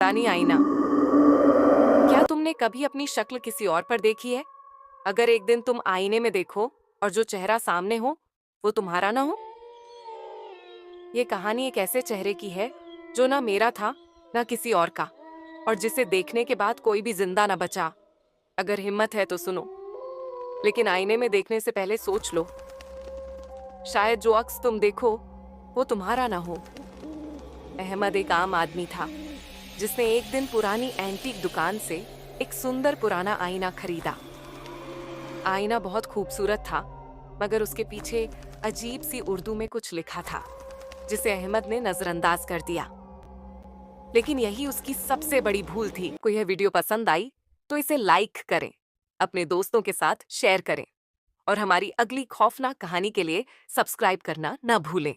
शैतानी आईना। क्या तुमने कभी अपनी शक्ल किसी और पर देखी है? अगर एक दिन तुम आईने में देखो और जो चेहरा सामने हो वो तुम्हारा ना हो। ये कहानी एक ऐसे चेहरे की है जो ना मेरा था ना किसी और का, और जिसे देखने के बाद कोई भी जिंदा ना बचा। अगर हिम्मत है तो सुनो, लेकिन आईने में देखने से पहले सोच लो, शायद जो अक्स तुम देखो वो तुम्हारा ना हो। अहमद एक आम आदमी था जिसने एक दिन पुरानी एंटीक दुकान से एक सुंदर पुराना आईना खरीदा। आईना बहुत खूबसूरत था, मगर उसके पीछे अजीब सी उर्दू में कुछ लिखा था जिसे अहमद ने नजरअंदाज कर दिया। लेकिन यही उसकी सबसे बड़ी भूल थी। को यह वीडियो पसंद आई तो इसे लाइक करें, अपने दोस्तों के साथ शेयर करें और हमारी अगली खौफनाक कहानी के लिए सब्सक्राइब करना न भूलें।